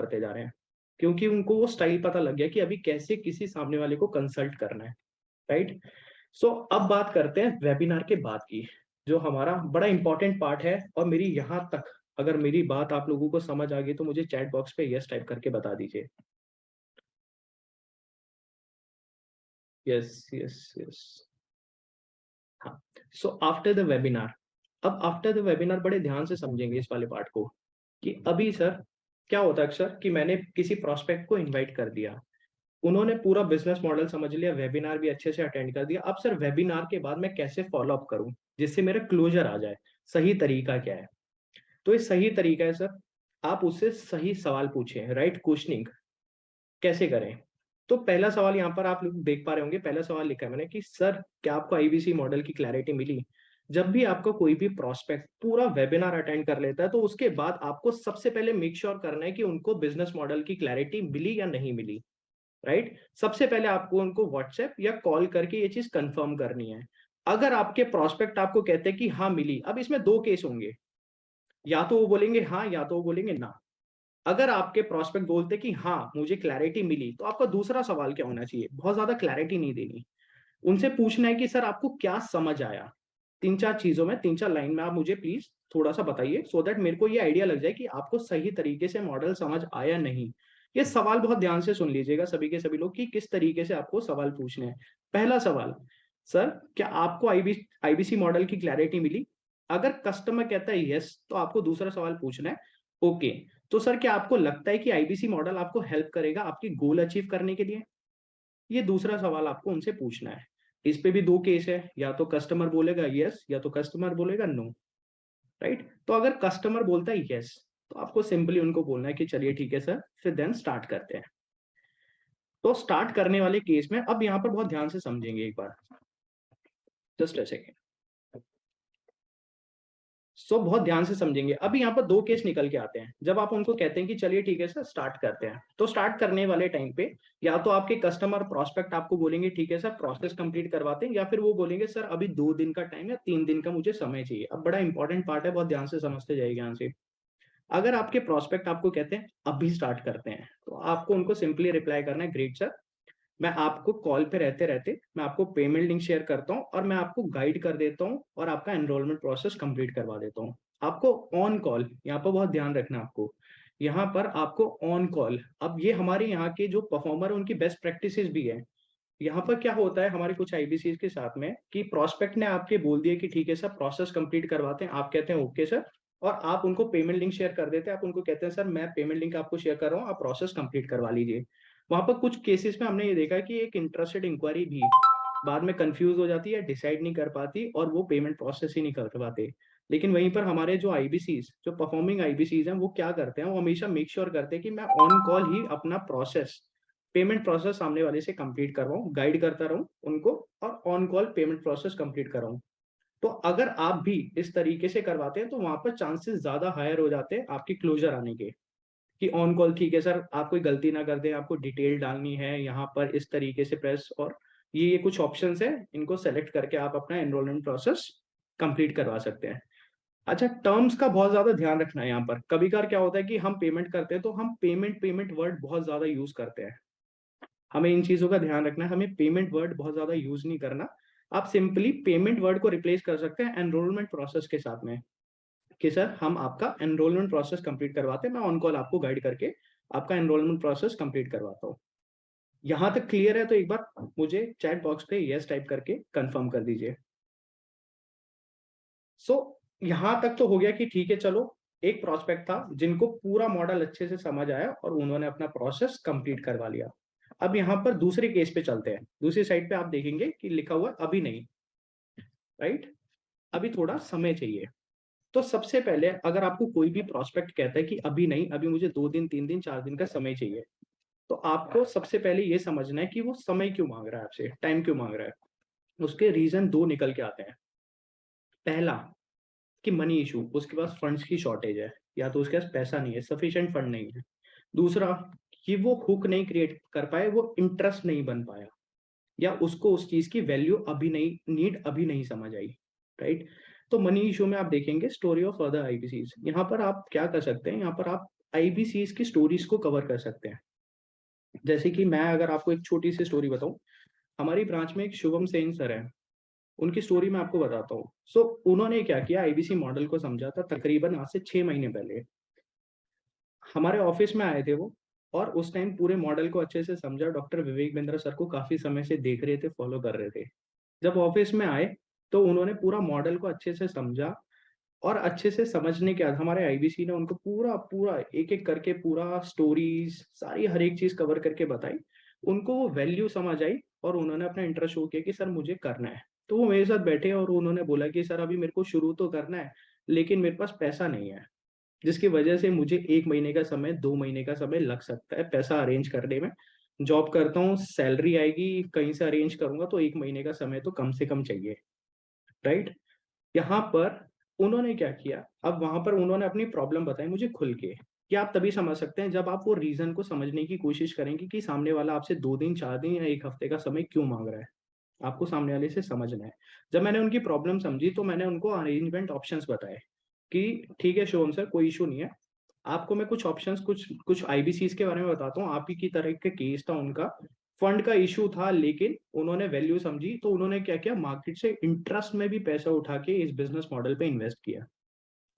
करते जा रहे हैं, क्योंकि उनको वो स्टाइल पता लग गया कि अभी कैसे किसी सामने वाले को कंसल्ट करना है, राइट। सो अब बात करते हैं वेबिनार के बाद की, जो हमारा बड़ा इंपॉर्टेंट पार्ट है। और मेरी यहाँ तक अगर मेरी बात आप लोगों को समझ आ गई तो मुझे चैट बॉक्स पे यस टाइप करके बता दीजिए। Yes yes yes. हाँ। सो आफ्टर द वेबिनार, अब आफ्टर द वेबिनार बड़े ध्यान से समझेंगे इस वाले पार्ट को, कि अभी सर क्या होता है अक्सर कि मैंने किसी प्रोस्पेक्ट को इनवाइट कर दिया, उन्होंने पूरा बिजनेस मॉडल समझ लिया, वेबिनार भी अच्छे से अटेंड कर दिया। अब सर वेबिनार के बाद मैं कैसे फॉलो अप करूं जिससे मेरा क्लोजर आ जाए, सही तरीका क्या है? तो ये सही तरीका है सर, आप उससे सही सवाल पूछें, राइट क्वेश्चनिंग कैसे करें। तो पहला सवाल यहाँ पर आप लोग देख पा रहे होंगे, पहला सवाल लिखा है मैंने कि सर क्या आपको आईबीसी मॉडल की क्लैरिटी मिली? जब भी आपको कोई भी प्रोस्पेक्ट पूरा वेबिनार अटेंड कर लेता है तो उसके बाद आपको सबसे पहले मेक श्योर करना है कि उनको बिजनेस मॉडल की क्लैरिटी मिली या नहीं मिली, राइट। सबसे पहले आपको उनको व्हाट्सएप या कॉल करके ये चीज कंफर्म करनी है। अगर आपके प्रोस्पेक्ट आपको कहते हैं कि हाँ मिली, अब इसमें दो केस होंगे, या तो वो बोलेंगे हाँ या तो वो बोलेंगे ना। अगर आपके प्रोस्पेक्ट बोलते कि हाँ मुझे क्लैरिटी मिली, तो आपका दूसरा सवाल क्या होना चाहिए? बहुत ज्यादा क्लैरिटी नहीं देनी, उनसे पूछना है कि सर आपको क्या समझ आया, तीन चार चीजों में, तीन चार लाइन में आप मुझे प्लीज थोड़ा सा बताइए, सो दैट मेरे को ये आइडिया लग जाए कि आपको सही तरीके से मॉडल समझ आया नहीं। ये सवाल बहुत ध्यान से सुन लीजिएगा सभी के सभी लोग कि किस तरीके से आपको सवाल पूछने हैं। पहला सवाल, सर क्या आपको आईबीसी मॉडल की क्लैरिटी मिली? अगर कस्टमर कहता है यस, तो आपको दूसरा सवाल पूछना है, ओके तो सर क्या आपको लगता है कि आईबीसी मॉडल आपको हेल्प करेगा आपकी गोल अचीव करने के लिए? ये दूसरा सवाल आपको उनसे पूछना है। इस पे भी दो केस है, या तो कस्टमर बोलेगा यस या तो कस्टमर बोलेगा नो, राइट। तो अगर कस्टमर बोलता है यस, तो आपको सिंपली उनको बोलना है कि चलिए ठीक है सर, फिर देन स्टार्ट करते हैं। तो स्टार्ट करने वाले केस में अब यहाँ पर बहुत ध्यान से समझेंगे एक बार, जस्ट अ सेकेंड। सो बहुत ध्यान से समझेंगे। अभी यहाँ पर दो केस निकल के आते हैं। जब आप उनको कहते हैं कि चलिए ठीक है सर स्टार्ट करते हैं, तो स्टार्ट करने वाले टाइम पे या तो आपके कस्टमर प्रोस्पेक्ट आपको बोलेंगे ठीक है सर प्रोसेस कंप्लीट करवाते हैं, या फिर वो बोलेंगे सर अभी 2 दिन का टाइम या 3 दिन का मुझे समय चाहिए। अब बड़ा इंपॉर्टेंट पार्ट है, बहुत ध्यान से समझते जाइए यहाँ से। अगर आपके प्रोस्पेक्ट आपको कहते हैं अभी स्टार्ट करते हैं, तो आपको उनको सिंपली रिप्लाई करना है, ग्रेट सर, मैं आपको कॉल पे रहते रहते मैं आपको पेमेंट लिंक शेयर करता हूँ और मैं आपको गाइड कर देता हूँ और आपका एनरोलमेंट प्रोसेस कंप्लीट करवा देता हूँ। आपको ऑन कॉल, यहाँ पर बहुत ध्यान रखना आपको, यहाँ पर आपको ऑन कॉल। अब ये हमारे यहाँ के जो परफॉर्मर है उनकी बेस्ट प्रैक्टिसेस भी है। यहाँ पर क्या होता है हमारे कुछ आईबीसी के साथ में कि प्रोस्पेक्ट ने आपके बोल दिया कि ठीक है सर प्रोसेस कंप्लीट करवाते हैं, आप कहते हैं ओके सर, और आप उनको पेमेंट लिंक शेयर कर देते हैं। आप उनको कहते हैं सर मैं पेमेंट लिंक आपको शेयर कर रहा हूँ, आप प्रोसेस कंप्लीट करवा लीजिए। वहां पर कुछ केसेस में हमने ये देखा कि एक इंटरेस्टेड इंक्वायरी भी बाद में कंफ्यूज हो जाती है, डिसाइड नहीं कर पाती और वो पेमेंट प्रोसेस ही नहीं कर पाते। लेकिन वहीं पर हमारे जो आईबीसीज, जो परफॉर्मिंग आईबीसीज हैं, वो क्या करते हैं, वो हमेशा मेक श्योर करते हैं कि मैं ऑन कॉल ही अपना प्रोसेस, पेमेंट प्रोसेस सामने वाले से कंप्लीट करवाऊं, गाइड करता रहूं उनको, और on call payment process complete कराऊं। तो अगर आप भी इस तरीके से करवाते हैं तो वहां पर चांसेस ज्यादा हायर हो जाते हैं आपकी क्लोजर आने के, कि ऑन कॉल ठीक है सर, आप कोई गलती ना कर दें, आपको डिटेल डालनी है यहाँ पर इस तरीके से प्रेस, और ये कुछ ऑप्शंस है, इनको सेलेक्ट करके आप अपना एनरोलमेंट प्रोसेस कंप्लीट करवा सकते हैं। अच्छा, टर्म्स का बहुत ज्यादा ध्यान रखना है यहाँ पर। कभी कभार क्या होता है कि हम पेमेंट करते हैं तो हम पेमेंट पेमेंट वर्ड बहुत ज्यादा यूज करते हैं, हमें इन चीजों का ध्यान रखना है, हमें पेमेंट वर्ड बहुत ज्यादा यूज नहीं करना। आप सिंपली पेमेंट वर्ड को रिप्लेस कर सकते हैं एनरोलमेंट प्रोसेस के साथ में, कि सर हम आपका एनरोलमेंट प्रोसेस कंप्लीट करवाते हैं, मैं ऑन कॉल आपको गाइड करके आपका एनरोलमेंट प्रोसेस कंप्लीट करवाता हूँ। यहाँ तक क्लियर है? तो एक बार मुझे चैट बॉक्स पे यस टाइप करके कंफर्म कर दीजिए। सो यहाँ तक तो हो गया कि ठीक है चलो, एक प्रोस्पेक्ट था जिनको पूरा मॉडल अच्छे से समझ आया और उन्होंने अपना प्रोसेस कंप्लीट करवा लिया। अब यहाँ पर दूसरे केस पे चलते हैं। दूसरी साइड पे आप देखेंगे कि लिखा हुआ है अभी नहीं, राइट, अभी थोड़ा समय चाहिए। तो सबसे पहले अगर आपको कोई भी प्रोस्पेक्ट कहता है कि अभी नहीं, अभी मुझे 2 दिन 3 दिन 4 दिन का समय चाहिए, तो आपको सबसे पहले ये समझना है कि वो समय क्यों मांग रहा है आपसे, टाइम क्यों मांग रहा है। उसके रीजन दो निकल के आते हैं। पहला कि मनी इशू, उसके पास फंड्स की शॉर्टेज है, या तो उसके पास पैसा नहीं है, सफिशिएंट फंड नहीं है। दूसरा कि वो हुक नहीं क्रिएट कर पाए, वो इंटरेस्ट नहीं बन पाया, या उसको उस चीज की वैल्यू अभी नहीं, नीड अभी नहीं समझ आई, राइट। तो मनी इशू में आप देखेंगे स्टोरी ऑफ अदर आईबीसीज, यहाँ पर आप क्या कर सकते हैं, यहाँ पर आप आईबीसीज की स्टोरीज को कवर कर सकते हैं। जैसे कि मैं अगर आपको एक छोटी सी स्टोरी बताऊं, हमारी ब्रांच में एक शुभम सेन सर है, उनकी स्टोरी मैं आपको बताता हूँ। सो उन्होंने क्या किया, आईबीसी मॉडल को समझा था तकरीबन आज से 6 महीने पहले। हमारे ऑफिस में आए थे वो, और उस टाइम पूरे मॉडल को अच्छे से समझा। डॉक्टर विवेक बिंद्रा सर को काफी समय से देख रहे थे, फॉलो कर रहे थे। जब ऑफिस में आए तो उन्होंने पूरा मॉडल को अच्छे से समझा, और अच्छे से समझने के बाद हमारे आईबीसी ने उनको पूरा पूरा एक एक करके पूरा स्टोरीज सारी हर एक चीज कवर करके बताई। उनको वो वैल्यू समझ आई, और उन्होंने अपना इंटरेस्ट शो किया कि सर मुझे करना है। तो वो मेरे साथ बैठे और उन्होंने बोला कि सर अभी मेरे को शुरू तो करना है, लेकिन मेरे पास पैसा नहीं है, जिसकी वजह से मुझे 1 महीने का समय, 2 महीने का समय लग सकता है पैसा अरेंज करने में। जॉब करता हूँ, सैलरी आएगी, कहीं से अरेंज करूंगा, तो 1 महीने का समय तो कम से कम चाहिए, राइट। यहाँ पर उन्होंने क्या किया, अब वहां पर उन्होंने अपनी प्रॉब्लम बताई मुझे खुल के, कि आप तभी समझ सकते हैं जब आप वो रीजन को समझने की कोशिश करेंगे कि सामने वाला आपसे 2 दिन, 4 दिन या 1 हफ्ते का समय क्यों मांग रहा है। आपको सामने वाले से समझना है। जब मैंने उनकी प्रॉब्लम समझी तो मैंने उनको अरेंजमेंट ऑप्शंस बताए कि ठीक है शिवम सर, कोई इशू नहीं है, आपको मैं कुछ ऑप्शंस, कुछ कुछ आईबीसीज के बारे में बताता हूँ। आप ही की तरह का केस था उनका, फंड का इशू था, लेकिन उन्होंने वैल्यू समझी, तो उन्होंने क्या किया, मार्केट से इंटरेस्ट में भी पैसा उठा के इस बिजनेस मॉडल पे इन्वेस्ट किया।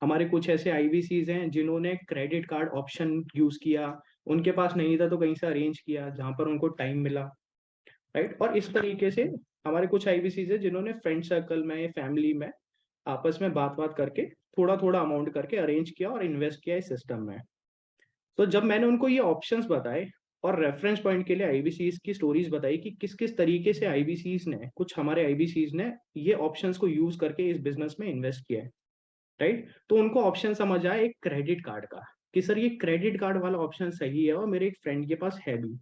हमारे कुछ ऐसे आईबीसीज हैं जिन्होंने क्रेडिट कार्ड ऑप्शन यूज किया, उनके पास नहीं था तो कहीं से अरेंज किया जहां पर उनको टाइम मिला, राइट। और इस तरीके से हमारे कुछ आईबीसीज है जिन्होंने फ्रेंड सर्कल में, फैमिली में आपस में बात बात करके थोड़ा थोड़ा अमाउंट करके अरेंज किया और इन्वेस्ट किया इस सिस्टम में। तो जब मैंने उनको ये ऑप्शंस बताए और रेफरेंस पॉइंट के लिए आईबीसीज की स्टोरीज बताई कि किस किस तरीके से आईबीसीज ने, कुछ हमारे आईबीसीज ने ये ऑप्शंस को यूज करके इस बिजनेस में इन्वेस्ट किया है, राइट। तो उनको ऑप्शन समझ आया एक क्रेडिट कार्ड का, कि सर ये क्रेडिट कार्ड वाला ऑप्शन सही है और मेरे एक फ्रेंड के पास है भी।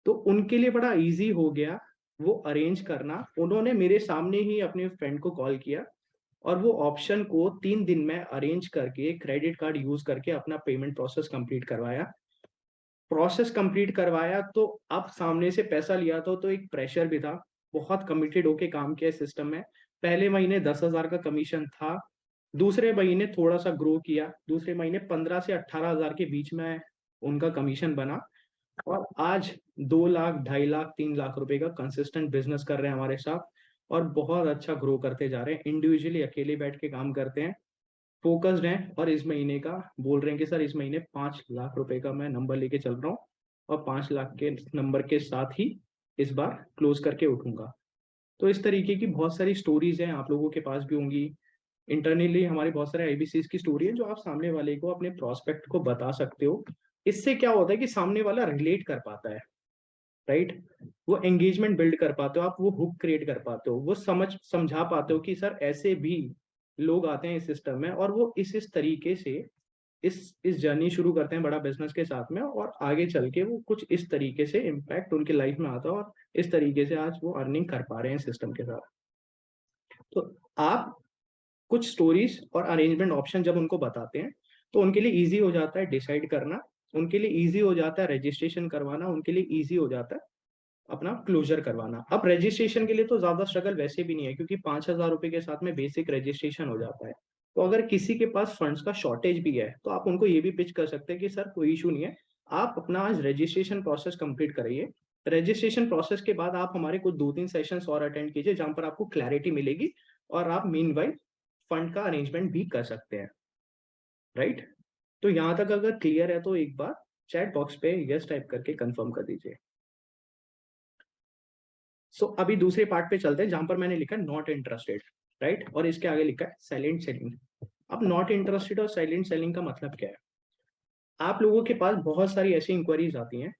तो उनके लिए बड़ा इजी हो गया वो अरेंज करना। उन्होंने मेरे सामने ही अपने फ्रेंड को कॉल किया, और वो ऑप्शन को 3 दिन में अरेंज करके क्रेडिट कार्ड यूज करके अपना पेमेंट प्रोसेस कंप्लीट करवाया। प्रोसेस कंप्लीट करवाया तो अब सामने से पैसा लिया तो एक प्रेशर भी था। बहुत कमिटेड होके काम किया सिस्टम में। पहले महीने 10,000 का कमीशन था, दूसरे महीने थोड़ा सा ग्रो किया, दूसरे महीने 15 से 18 हजार के बीच में उनका कमीशन बना। और आज 2 लाख, 2.5 लाख, 3 लाख रुपए का कंसिस्टेंट बिजनेस कर रहे हैं हमारे साथ, और बहुत अच्छा ग्रो करते जा रहे हैं। इंडिविजुअली अकेले बैठ के काम करते हैं, फोकस्ड हैं, और इस महीने का बोल रहे हैं कि सर इस महीने 5 लाख रुपए का मैं नंबर लेके चल रहा हूँ, और 5 लाख के नंबर के साथ ही इस बार क्लोज करके उठूंगा। तो इस तरीके की बहुत सारी स्टोरीज हैं, आप लोगों के पास भी होंगी। इंटरनली हमारी बहुत सारे आईबीसीज की स्टोरी है जो आप सामने वाले को, अपने प्रोस्पेक्ट को बता सकते हो। इससे क्या होता है कि सामने वाला रिलेट कर पाता है, राइट। वो एंगेजमेंट बिल्ड कर पाते हो आप, वो हुक क्रिएट कर पाते हो, वो समझा पाते हो कि सर ऐसे भी लोग आते हैं इस सिस्टम में, और वो इस तरीके से इस जर्नी शुरू करते हैं बड़ा बिजनेस के साथ में, और आगे चल के वो कुछ इस तरीके से इम्पैक्ट उनके लाइफ में आता है, और इस तरीके से आज वो अर्निंग कर पा रहे हैं सिस्टम के साथ। तो आप कुछ स्टोरीज और अरेंजमेंट ऑप्शन जब उनको बताते हैं तो उनके लिए इजी हो जाता है डिसाइड करना, उनके लिए इजी हो जाता है रजिस्ट्रेशन करवाना, उनके लिए इजी हो जाता है अपना क्लोजर करवाना। अब रजिस्ट्रेशन के लिए तो ज्यादा स्ट्रगल वैसे भी नहीं है, क्योंकि 5,000 रुपए के साथ में बेसिक रजिस्ट्रेशन हो जाता है। तो अगर किसी के पास फंड्स का शॉर्टेज भी है तो आप उनको ये भी पिच कर सकते हैं कि सर कोई इशू नहीं है, आप अपना आज रजिस्ट्रेशन प्रोसेस कंप्लीट करिए। रजिस्ट्रेशन प्रोसेस के बाद आप हमारे कुछ 2-3 सेशंस और अटेंड कीजिए जहां पर आपको क्लैरिटी मिलेगी, और आप मीन फंड का अरेंजमेंट भी कर सकते हैं, राइट। तो यहाँ तक अगर क्लियर है तो एक बार चैट बॉक्स पे यस टाइप करके कंफर्म कर दीजिए। सो अभी दूसरे पार्ट पे चलते हैं जहां पर मैंने लिखा नॉट इंटरेस्टेड, राइट, और इसके आगे लिखा है साइलेंट सेलिंग। अब नॉट इंटरेस्टेड और साइलेंट सेलिंग का मतलब क्या है। आप लोगों के पास बहुत सारी ऐसी इंक्वायरीज आती हैं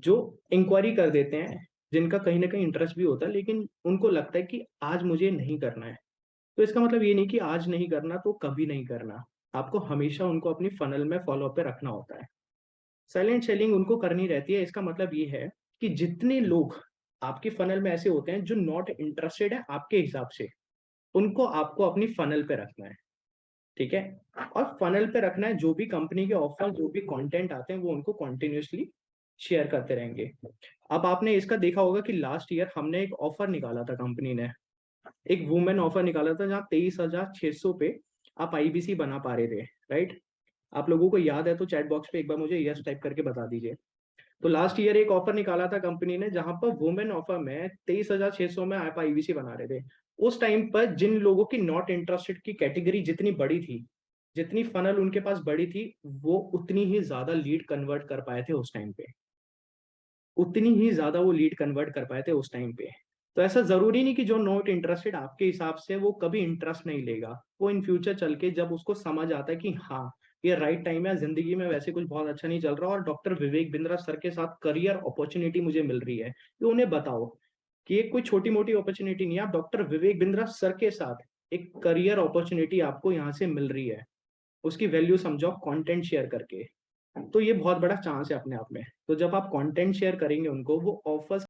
जो इंक्वायरी कर देते हैं, जिनका कहीं ना कहीं इंटरेस्ट भी होता है, लेकिन उनको लगता है कि आज मुझे नहीं करना है। तो इसका मतलब ये नहीं कि आज नहीं करना तो कभी नहीं करना, आपको हमेशा उनको अपनी फनल में फॉलो पे रखना होता है। साइलेंट सेलिंग उनको करनी रहती है। इसका मतलब ये है कि जितने लोग आपके फनल में ऐसे होते हैं जो नॉट इंटरेस्टेड है आपके हिसाब से, उनको आपको अपनी फनल पे रखना है, ठीक है। और फनल पे रखना है, जो भी कंपनी के ऑफर, जो भी कंटेंट आते हैं वो उनको कॉन्टिन्यूसली शेयर करते रहेंगे। अब आपने इसका देखा होगा कि लास्ट ईयर हमने एक ऑफर निकाला था, कंपनी ने एक वुमेन ऑफर निकाला था जहाँ 23,600 पे आप आईबीसी बना पा रहे थे, राइट। आप लोगों को याद है तो चैट बॉक्स पे एक बार मुझे यस टाइप करके बता दीजिए। तो लास्ट ईयर एक ऑफर निकाला था कंपनी ने, जहां पर वुमेन ऑफर में 23,600 में आप आईवीसी बना रहे थे। उस टाइम पर जिन लोगों की नॉट इंटरेस्टेड की कैटेगरी जितनी बड़ी थी, जितनी फनल उनके पास बड़ी थी, वो उतनी ही ज्यादा लीड कन्वर्ट कर पाए थे उस टाइम पे। उतनी ही ज्यादा वो लीड कन्वर्ट कर पाए थे उस टाइम पे। तो ऐसा जरूरी नहीं कि जो नॉट इंटरेस्टेड आपके हिसाब से वो कभी इंटरेस्ट नहीं लेगा। वो इन फ्यूचर चल के जब उसको समझ आता है कि हाँ ये राइट टाइम है, जिंदगी में वैसे कुछ बहुत अच्छा नहीं चल रहा और डॉक्टर विवेक बिंद्रा सर के साथ करियर अपॉर्चुनिटी मुझे मिल रही है, तो उन्हें बताओ कि ये कोई छोटी मोटी अपॉर्चुनिटी नहीं है। आप डॉक्टर विवेक बिंद्रा सर के साथ एक करियर अपॉर्चुनिटी आपको यहाँ से मिल रही है, उसकी वैल्यू समझो कंटेंट शेयर करके। तो ये बहुत बड़ा चांस है अपने आप में। तो जब आप कंटेंट शेयर करेंगे उनको, वो ऑफर्स